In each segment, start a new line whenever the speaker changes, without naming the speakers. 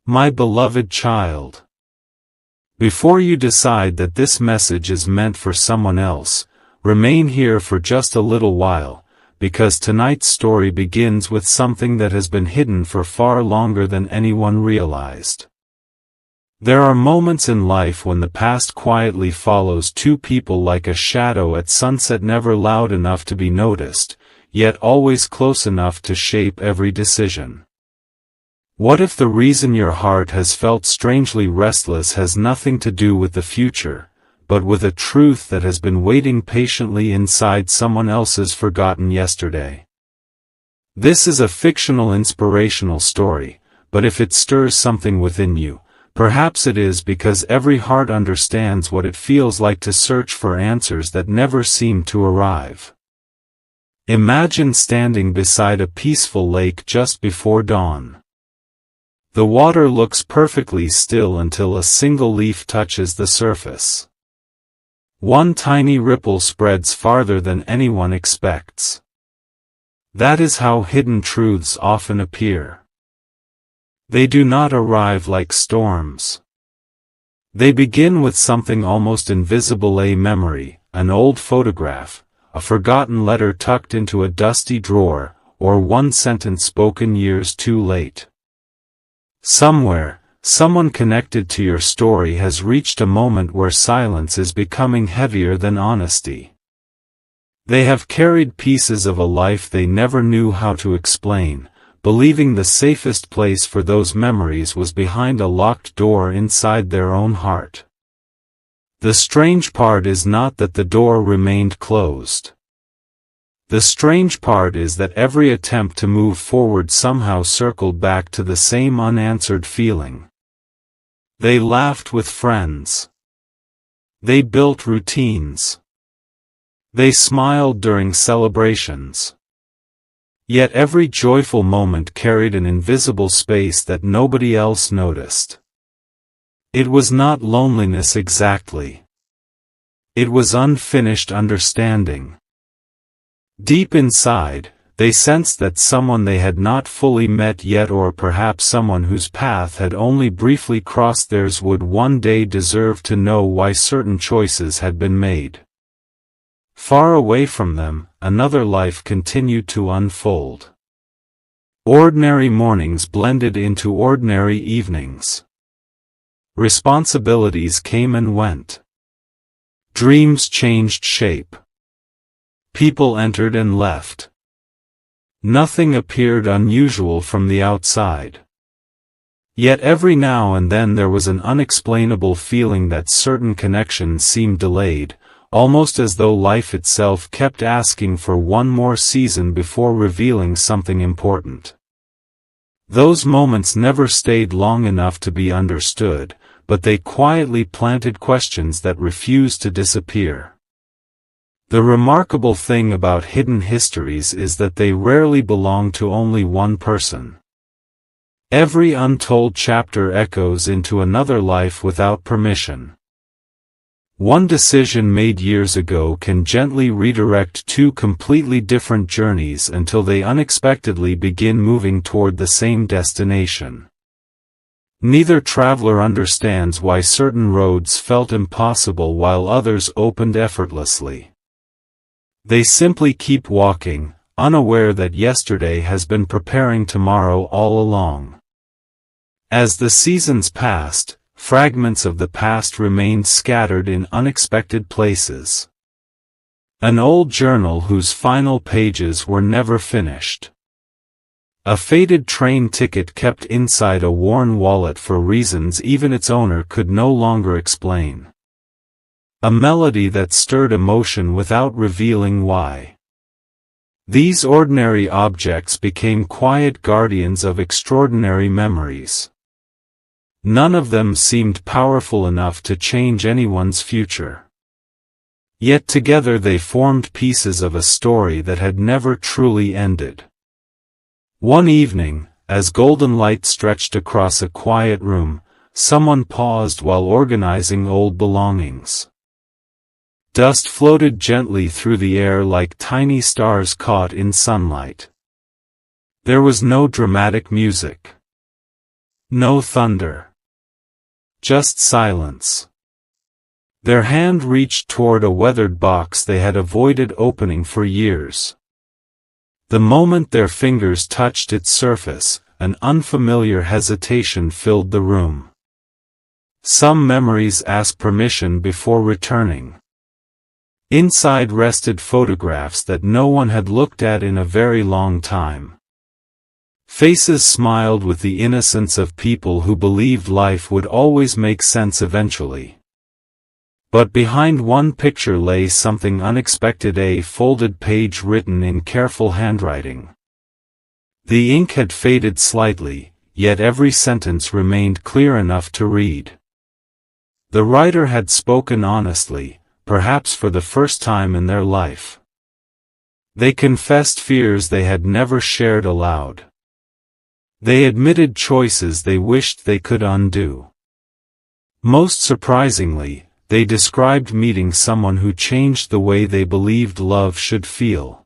My beloved child. Before you decide that this message is meant for someone else, remain here for just a little while, because tonight's story begins with something that has been hidden for far longer than anyone realized. There are moments in life when the past quietly follows two people like a shadow at sunset, never loud enough to be noticed, yet always close enough to shape every decision. What if the reason your heart has felt strangely restless has nothing to do with the future, but with a truth that has been waiting patiently inside someone else's forgotten yesterday? This is a fictional inspirational story, but if it stirs something within you, perhaps it is because every heart understands what it feels like to search for answers that never seem to arrive. Imagine standing beside a peaceful lake just before dawn. The water looks perfectly still until a single leaf touches the surface. One tiny ripple spreads farther than anyone expects. That is how hidden truths often appear. They do not arrive like storms. They begin with something almost invisible: a memory, an old photograph, a forgotten letter tucked into a dusty drawer, or one sentence spoken years too late. Somewhere, someone connected to your story has reached a moment where silence is becoming heavier than honesty. They have carried pieces of a life they never knew how to explain, believing the safest place for those memories was behind a locked door inside their own heart. The strange part is not that the door remained closed. The strange part is that every attempt to move forward somehow circled back to the same unanswered feeling. They laughed with friends. They built routines. They smiled during celebrations. Yet every joyful moment carried an invisible space that nobody else noticed. It was not loneliness exactly. It was unfinished understanding. Deep inside, they sensed that someone they had not fully met yet, or perhaps someone whose path had only briefly crossed theirs, would one day deserve to know why certain choices had been made. Far away from them, another life continued to unfold. Ordinary mornings blended into ordinary evenings. Responsibilities came and went. Dreams changed shape. People entered and left. Nothing appeared unusual from the outside. Yet every now and then there was an unexplainable feeling that certain connections seemed delayed, almost as though life itself kept asking for one more season before revealing something important. Those moments never stayed long enough to be understood, but they quietly planted questions that refused to disappear. The remarkable thing about hidden histories is that they rarely belong to only one person. Every untold chapter echoes into another life without permission. One decision made years ago can gently redirect two completely different journeys until they unexpectedly begin moving toward the same destination. Neither traveler understands why certain roads felt impossible while others opened effortlessly. They simply keep walking, unaware that yesterday has been preparing tomorrow all along. As the seasons passed, fragments of the past remained scattered in unexpected places. An old journal whose final pages were never finished. A faded train ticket kept inside a worn wallet for reasons even its owner could no longer explain. A melody that stirred emotion without revealing why. These ordinary objects became quiet guardians of extraordinary memories. None of them seemed powerful enough to change anyone's future. Yet together they formed pieces of a story that had never truly ended. One evening, as golden light stretched across a quiet room, someone paused while organizing old belongings. Dust floated gently through the air like tiny stars caught in sunlight. There was no dramatic music. No thunder. Just silence. Their hand reached toward a weathered box they had avoided opening for years. The moment their fingers touched its surface, an unfamiliar hesitation filled the room. Some memories asked permission before returning. Inside rested photographs that no one had looked at in a very long time. Faces smiled with the innocence of people who believed life would always make sense eventually. But behind one picture lay something unexpected, a folded page written in careful handwriting. The ink had faded slightly, yet every sentence remained clear enough to read. The writer had spoken honestly, perhaps for the first time in their life. They confessed fears they had never shared aloud. They admitted choices they wished they could undo. Most surprisingly, they described meeting someone who changed the way they believed love should feel.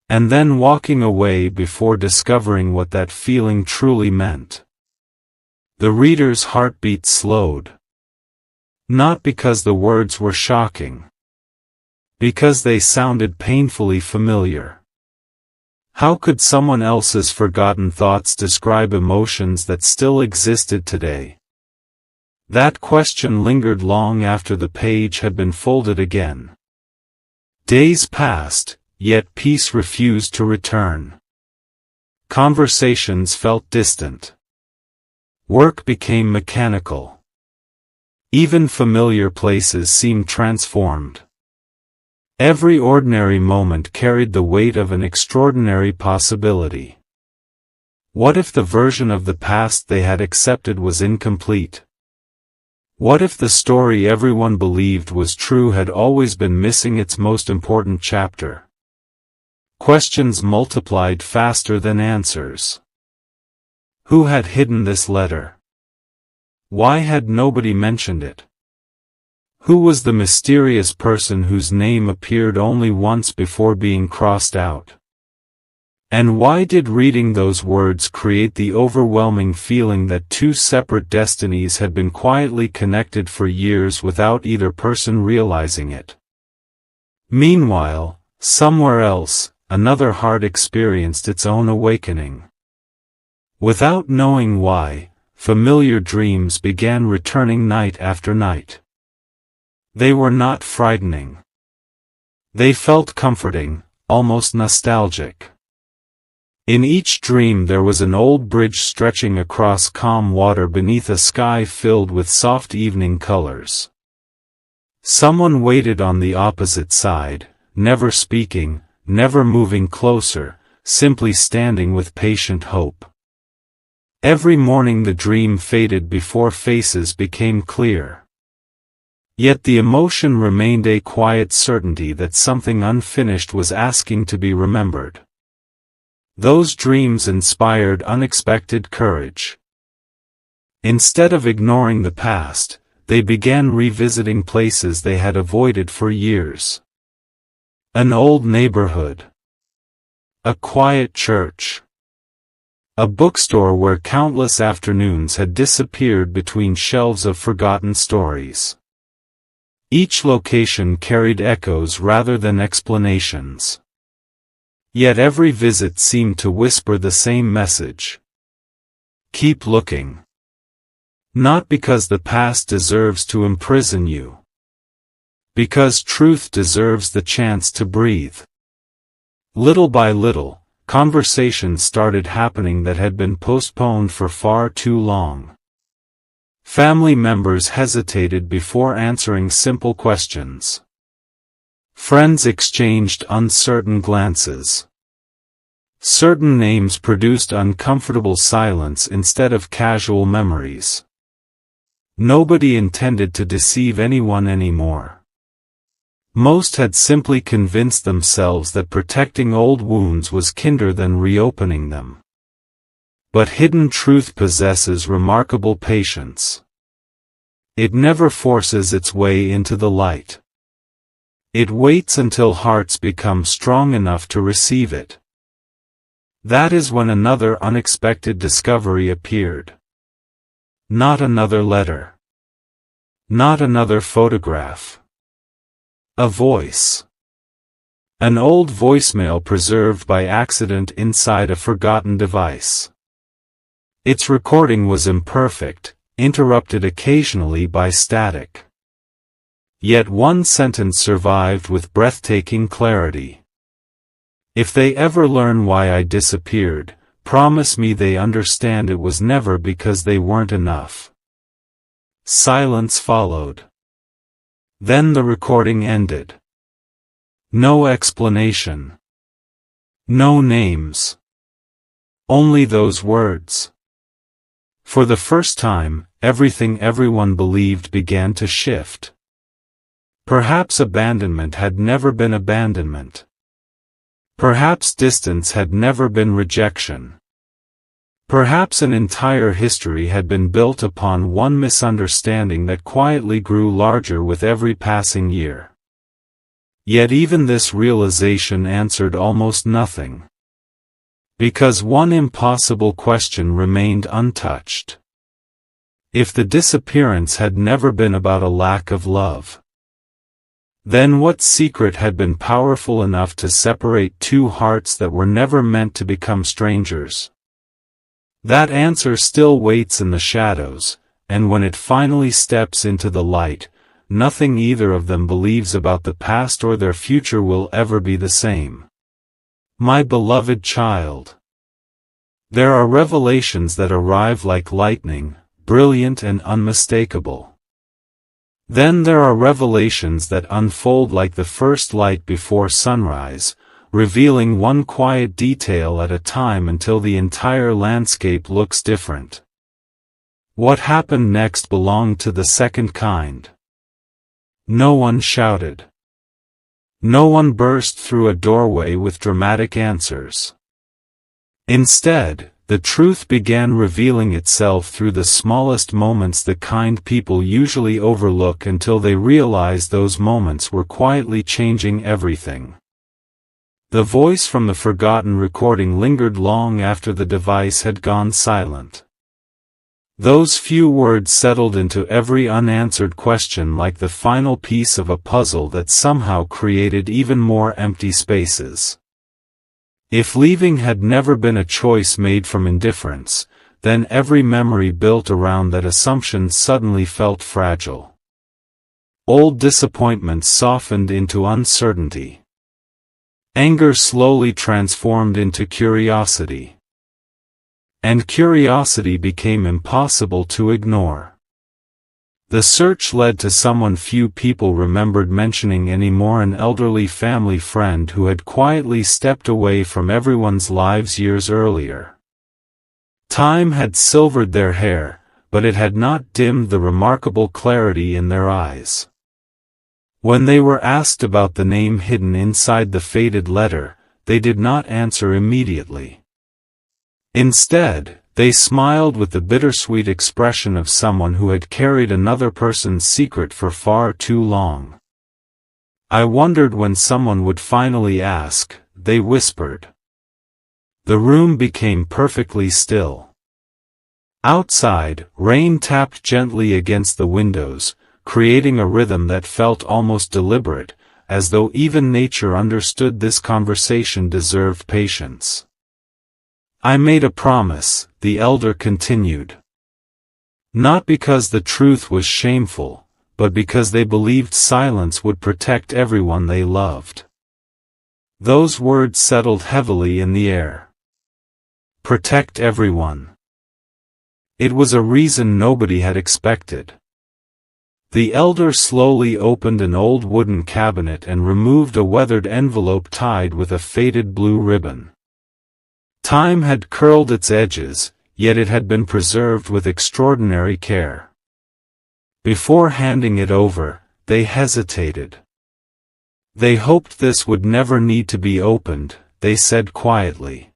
And then walking away before discovering what that feeling truly meant. The reader's heartbeat slowed. Not because the words were shocking. Because they sounded painfully familiar. How could someone else's forgotten thoughts describe emotions that still existed today? That question lingered long after the page had been folded again. Days passed, yet peace refused to return. Conversations felt distant. Work became mechanical. Even familiar places seemed transformed. Every ordinary moment carried the weight of an extraordinary possibility. What if the version of the past they had accepted was incomplete? What if the story everyone believed was true had always been missing its most important chapter? Questions multiplied faster than answers. Who had hidden this letter? Why had nobody mentioned it? Who was the mysterious person whose name appeared only once before being crossed out? And why did reading those words create the overwhelming feeling that two separate destinies had been quietly connected for years without either person realizing it? Meanwhile, somewhere else, another heart experienced its own awakening. Without knowing why, familiar dreams began returning night after night. They were not frightening. They felt comforting, almost nostalgic. In each dream there was an old bridge stretching across calm water beneath a sky filled with soft evening colors. Someone waited on the opposite side, never speaking, never moving closer, simply standing with patient hope. Every morning the dream faded before faces became clear. Yet the emotion remained a quiet certainty that something unfinished was asking to be remembered. Those dreams inspired unexpected courage. Instead of ignoring the past, they began revisiting places they had avoided for years. An old neighborhood. A quiet church. A bookstore where countless afternoons had disappeared between shelves of forgotten stories. Each location carried echoes rather than explanations. Yet every visit seemed to whisper the same message. Keep looking. Not because the past deserves to imprison you. Because truth deserves the chance to breathe. Little by little, conversations started happening that had been postponed for far too long. Family members hesitated before answering simple questions. Friends exchanged uncertain glances. Certain names produced uncomfortable silence instead of casual memories. Nobody intended to deceive anyone anymore. Most had simply convinced themselves that protecting old wounds was kinder than reopening them. But hidden truth possesses remarkable patience. It never forces its way into the light. It waits until hearts become strong enough to receive it. That is when another unexpected discovery appeared. Not another letter. Not another photograph. A voice. An old voicemail preserved by accident inside a forgotten device. Its recording was imperfect, interrupted occasionally by static. Yet one sentence survived with breathtaking clarity. If they ever learn why I disappeared, promise me they understand it was never because they weren't enough. Silence followed. Then the recording ended. No explanation. No names. Only those words. For the first time, everything everyone believed began to shift. Perhaps abandonment had never been abandonment. Perhaps distance had never been rejection. Perhaps an entire history had been built upon one misunderstanding that quietly grew larger with every passing year. Yet even this realization answered almost nothing. Because one impossible question remained untouched. If the disappearance had never been about a lack of love, then what secret had been powerful enough to separate two hearts that were never meant to become strangers? That answer still waits in the shadows, and when it finally steps into the light, nothing either of them believes about the past or their future will ever be the same. My beloved child. There are revelations that arrive like lightning, brilliant and unmistakable. Then there are revelations that unfold like the first light before sunrise, revealing one quiet detail at a time until the entire landscape looks different. What happened next belonged to the second kind. No one shouted. No one burst through a doorway with dramatic answers. Instead, the truth began revealing itself through the smallest moments, the kind people usually overlook until they realize those moments were quietly changing everything. The voice from the forgotten recording lingered long after the device had gone silent. Those few words settled into every unanswered question like the final piece of a puzzle that somehow created even more empty spaces. If leaving had never been a choice made from indifference, then every memory built around that assumption suddenly felt fragile. Old disappointments softened into uncertainty. Anger slowly transformed into curiosity. And curiosity became impossible to ignore. The search led to someone few people remembered mentioning anymore, an elderly family friend who had quietly stepped away from everyone's lives years earlier. Time had silvered their hair, but it had not dimmed the remarkable clarity in their eyes. When they were asked about the name hidden inside the faded letter, they did not answer immediately. Instead, they smiled with the bittersweet expression of someone who had carried another person's secret for far too long. I wondered when someone would finally ask, they whispered. The room became perfectly still. Outside, rain tapped gently against the windows, creating a rhythm that felt almost deliberate, as though even nature understood this conversation deserved patience. I made a promise, the elder continued. Not because the truth was shameful, but because they believed silence would protect everyone they loved. Those words settled heavily in the air. Protect everyone. It was a reason nobody had expected. The elder slowly opened an old wooden cabinet and removed a weathered envelope tied with a faded blue ribbon. Time had curled its edges, yet it had been preserved with extraordinary care. Before handing it over, they hesitated. They hoped this would never need to be opened, they said quietly.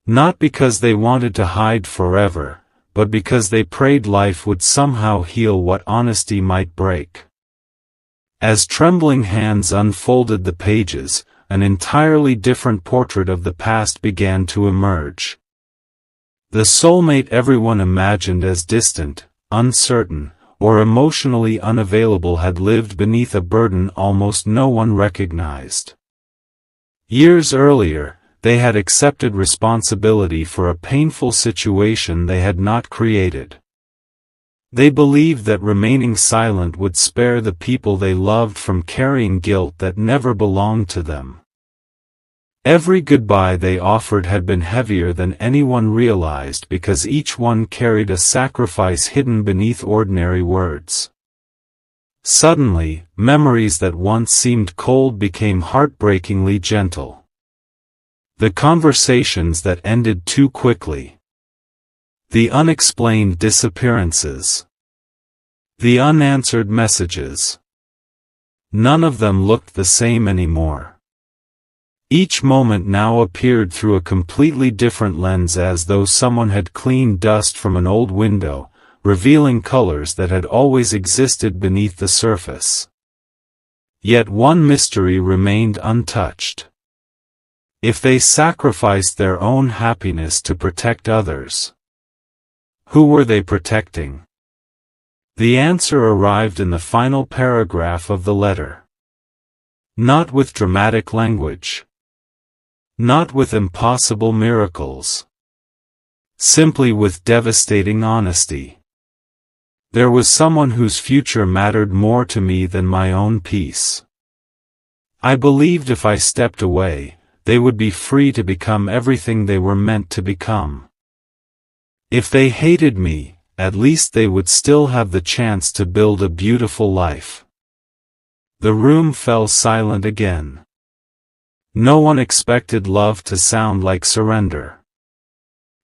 Not because they wanted to hide forever, but because they prayed life would somehow heal what honesty might break. As trembling hands unfolded the pages, an entirely different portrait of the past began to emerge. The soulmate everyone imagined as distant, uncertain, or emotionally unavailable had lived beneath a burden almost no one recognized. Years earlier, they had accepted responsibility for a painful situation they had not created. They believed that remaining silent would spare the people they loved from carrying guilt that never belonged to them. Every goodbye they offered had been heavier than anyone realized because each one carried a sacrifice hidden beneath ordinary words. Suddenly, memories that once seemed cold became heartbreakingly gentle. The conversations that ended too quickly. The unexplained disappearances. The unanswered messages. None of them looked the same anymore. Each moment now appeared through a completely different lens, as though someone had cleaned dust from an old window, revealing colors that had always existed beneath the surface. Yet one mystery remained untouched. If they sacrificed their own happiness to protect others, who were they protecting? The answer arrived in the final paragraph of the letter. Not with dramatic language. Not with impossible miracles. Simply with devastating honesty. There was someone whose future mattered more to me than my own peace. I believed if I stepped away, they would be free to become everything they were meant to become. If they hated me, at least they would still have the chance to build a beautiful life. The room fell silent again. No one expected love to sound like surrender.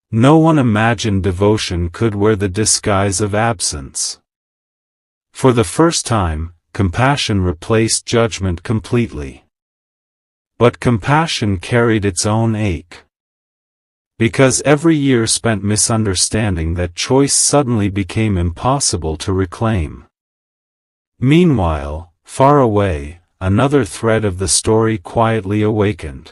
No one imagined devotion could wear the disguise of absence. For the first time, compassion replaced judgment completely. But compassion carried its own ache. Because every year spent misunderstanding that choice suddenly became impossible to reclaim. Meanwhile, far away, another thread of the story quietly awakened.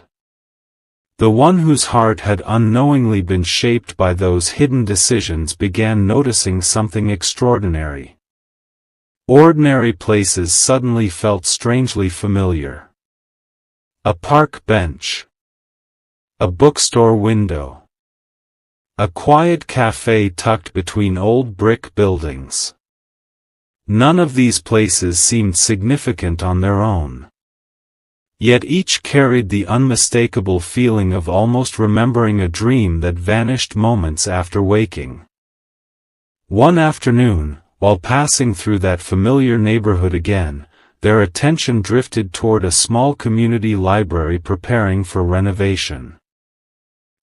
The one whose heart had unknowingly been shaped by those hidden decisions began noticing something extraordinary. Ordinary places suddenly felt strangely familiar. A park bench. A bookstore window. A quiet cafe tucked between old brick buildings. None of these places seemed significant on their own. Yet each carried the unmistakable feeling of almost remembering a dream that vanished moments after waking. One afternoon, while passing through that familiar neighborhood again, their attention drifted toward a small community library preparing for renovation.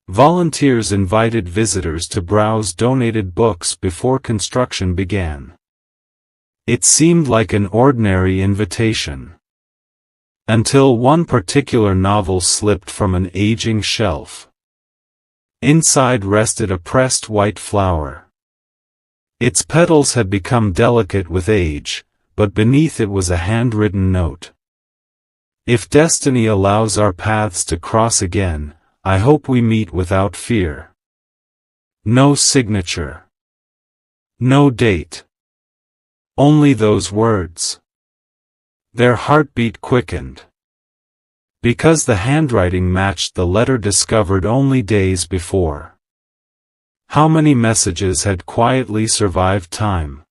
Volunteers invited visitors to browse donated books before construction began. It seemed like an ordinary invitation. Until one particular novel slipped from an aging shelf. Inside rested a pressed white flower. Its petals had become delicate with age, but beneath it was a handwritten note. If destiny allows our paths to cross again, I hope we meet without fear. No signature. No date. Only those words. Their heartbeat quickened. Because the handwriting matched the letter discovered only days before. How many messages had quietly survived time?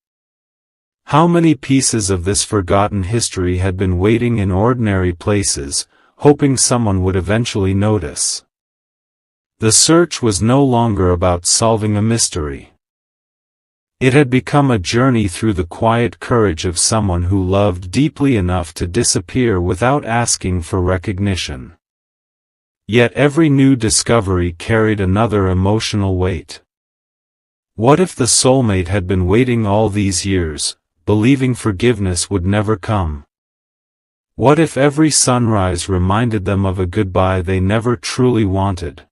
How many pieces of this forgotten history had been waiting in ordinary places, hoping someone would eventually notice? The search was no longer about solving a mystery. It had become a journey through the quiet courage of someone who loved deeply enough to disappear without asking for recognition. Yet every new discovery carried another emotional weight. What if the soulmate had been waiting all these years, believing forgiveness would never come? What if every sunrise reminded them of a goodbye they never truly wanted?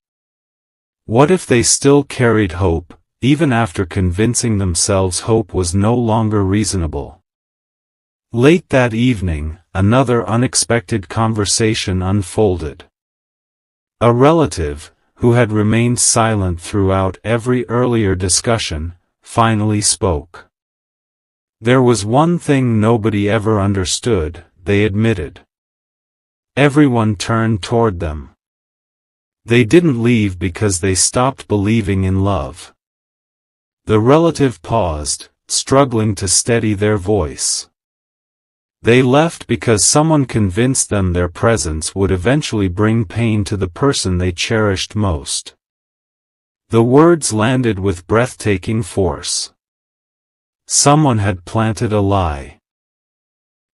What if they still carried hope, even after convincing themselves hope was no longer reasonable? Late that evening, another unexpected conversation unfolded. A relative, who had remained silent throughout every earlier discussion, finally spoke. There was one thing nobody ever understood, they admitted. Everyone turned toward them. They didn't leave because they stopped believing in love. The relative paused, struggling to steady their voice. They left because someone convinced them their presence would eventually bring pain to the person they cherished most. The words landed with breathtaking force. Someone had planted a lie.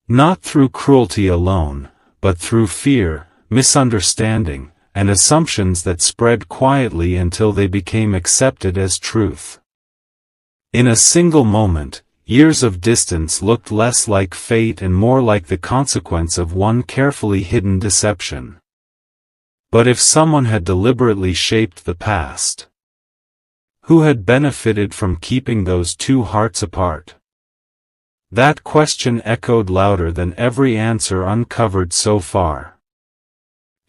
Not through cruelty alone, but through fear, misunderstanding, and assumptions that spread quietly until they became accepted as truth. In a single moment, years of distance looked less like fate and more like the consequence of one carefully hidden deception. But if someone had deliberately shaped the past, who had benefited from keeping those two hearts apart? That question echoed louder than every answer uncovered so far.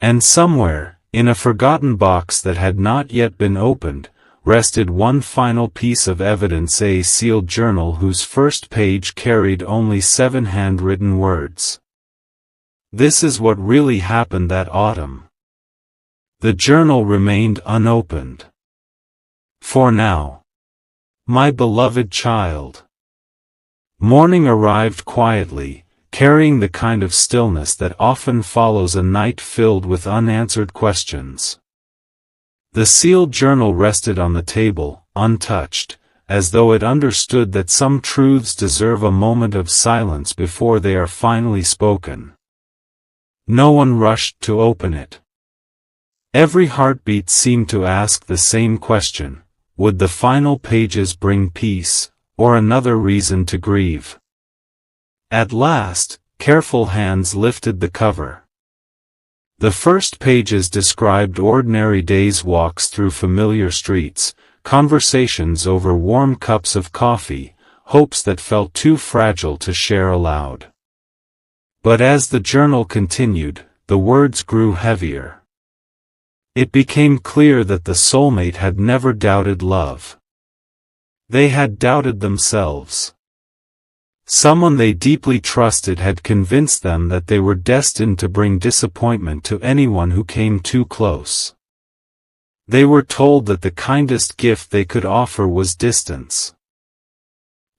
And somewhere, in a forgotten box that had not yet been opened, rested one final piece of evidence, a sealed journal whose first page carried only 7 handwritten words. This is what really happened that autumn. The journal remained unopened. For now. My beloved child. Morning arrived quietly, carrying the kind of stillness that often follows a night filled with unanswered questions. The sealed journal rested on the table, untouched, as though it understood that some truths deserve a moment of silence before they are finally spoken. No one rushed to open it. Every heartbeat seemed to ask the same question: would the final pages bring peace, or another reason to grieve? At last, careful hands lifted the cover. The first pages described ordinary days' walks through familiar streets, conversations over warm cups of coffee, hopes that felt too fragile to share aloud. But as the journal continued, the words grew heavier. It became clear that the soulmate had never doubted love. They had doubted themselves. Someone they deeply trusted had convinced them that they were destined to bring disappointment to anyone who came too close. They were told that the kindest gift they could offer was distance.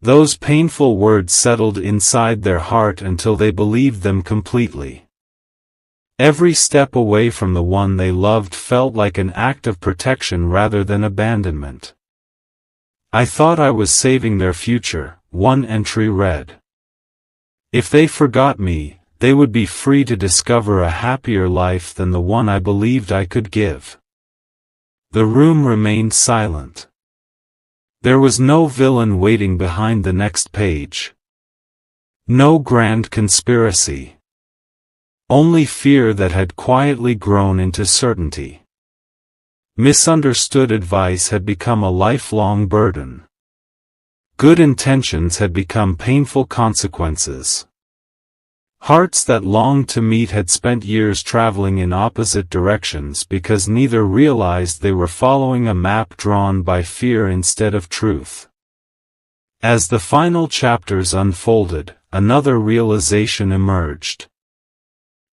Those painful words settled inside their heart until they believed them completely. Every step away from the one they loved felt like an act of protection rather than abandonment. I thought I was saving their future, one entry read. If they forgot me, they would be free to discover a happier life than the one I believed I could give. The room remained silent. There was no villain waiting behind the next page. No grand conspiracy. Only fear that had quietly grown into certainty. Misunderstood advice had become a lifelong burden. Good intentions had become painful consequences. Hearts that longed to meet had spent years traveling in opposite directions because neither realized they were following a map drawn by fear instead of truth. As the final chapters unfolded, another realization emerged.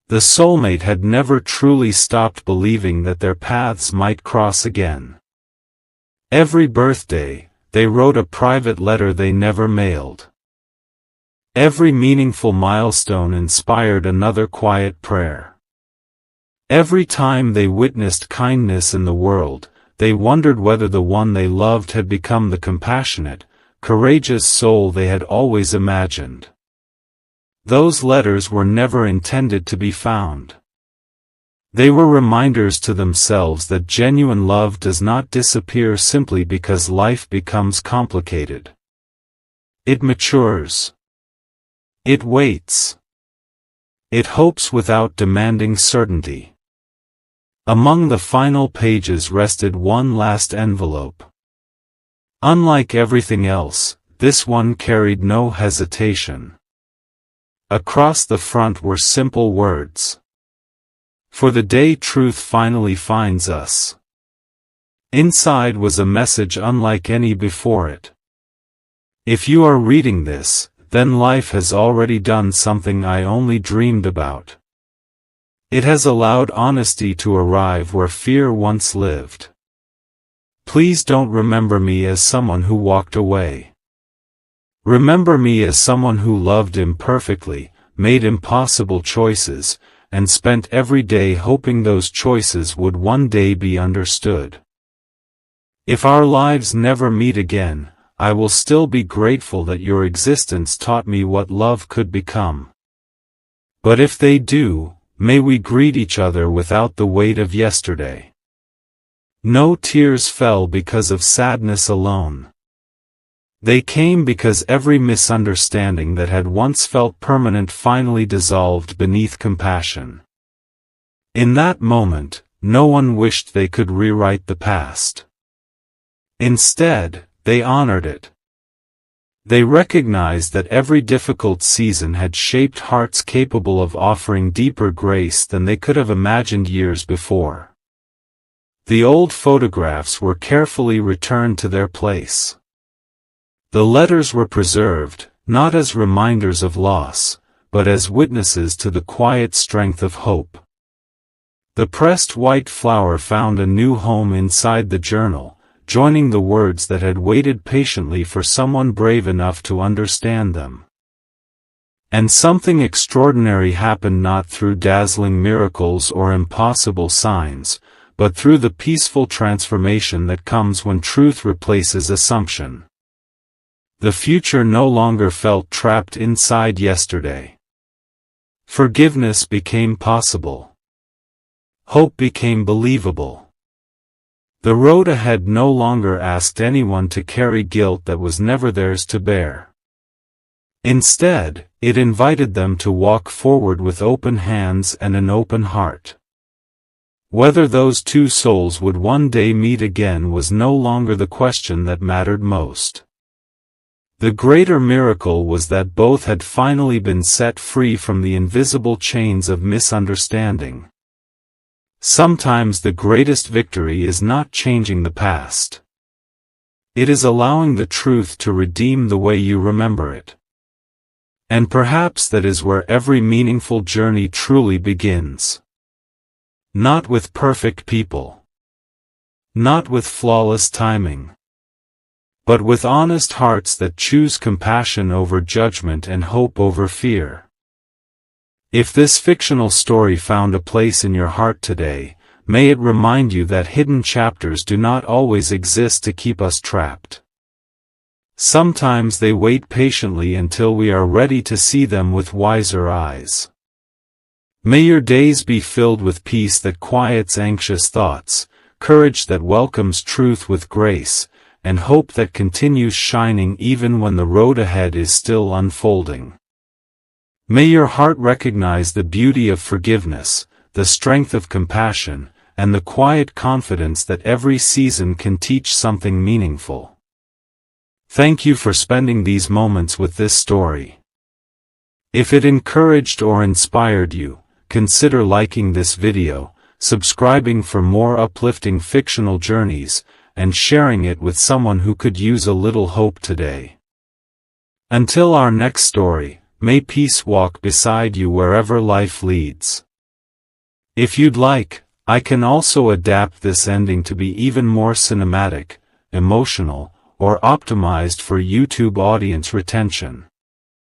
The soulmate had never truly stopped believing that their paths might cross again. Every birthday, they wrote a private letter they never mailed. Every meaningful milestone inspired another quiet prayer. Every time they witnessed kindness in the world, they wondered whether the one they loved had become the compassionate, courageous soul they had always imagined. Those letters were never intended to be found. They were reminders to themselves that genuine love does not disappear simply because life becomes complicated. It matures. It waits. It hopes without demanding certainty. Among the final pages rested one last envelope. Unlike everything else, this one carried no hesitation. Across the front were simple words. For the day truth finally finds us. Inside was a message unlike any before it. If you are reading this, then life has already done something I only dreamed about. It has allowed honesty to arrive where fear once lived. Please don't remember me as someone who walked away. Remember me as someone who loved imperfectly, made impossible choices, and spent every day hoping those choices would one day be understood. If our lives never meet again, I will still be grateful that your existence taught me what love could become. But if they do, may we greet each other without the weight of yesterday. No tears fell because of sadness alone. They came because every misunderstanding that had once felt permanent finally dissolved beneath compassion. In that moment, no one wished they could rewrite the past. Instead, they honored it. They recognized that every difficult season had shaped hearts capable of offering deeper grace than they could have imagined years before. The old photographs were carefully returned to their place. The letters were preserved, not as reminders of loss, but as witnesses to the quiet strength of hope. The pressed white flower found a new home inside the journal, joining the words that had waited patiently for someone brave enough to understand them. And something extraordinary happened, not through dazzling miracles or impossible signs, but through the peaceful transformation that comes when truth replaces assumption. The future no longer felt trapped inside yesterday. Forgiveness became possible. Hope became believable. The road ahead no longer asked anyone to carry guilt that was never theirs to bear. Instead, it invited them to walk forward with open hands and an open heart. Whether those two souls would one day meet again was no longer the question that mattered most. The greater miracle was that both had finally been set free from the invisible chains of misunderstanding. Sometimes the greatest victory is not changing the past. It is allowing the truth to redeem the way you remember it. And perhaps that is where every meaningful journey truly begins. Not with perfect people. Not with flawless timing. But with honest hearts that choose compassion over judgment and hope over fear. If this fictional story found a place in your heart today, may it remind you that hidden chapters do not always exist to keep us trapped. Sometimes they wait patiently until we are ready to see them with wiser eyes. May your days be filled with peace that quiets anxious thoughts, courage that welcomes truth with grace, and hope that continues shining even when the road ahead is still unfolding. May your heart recognize the beauty of forgiveness, the strength of compassion, and the quiet confidence that every season can teach something meaningful. Thank you for spending these moments with this story. If it encouraged or inspired you, consider liking this video, subscribing for more uplifting fictional journeys, and sharing it with someone who could use a little hope today. Until our next story, may peace walk beside you wherever life leads. If you'd like, I can also adapt this ending to be even more cinematic, emotional, or optimized for YouTube audience retention.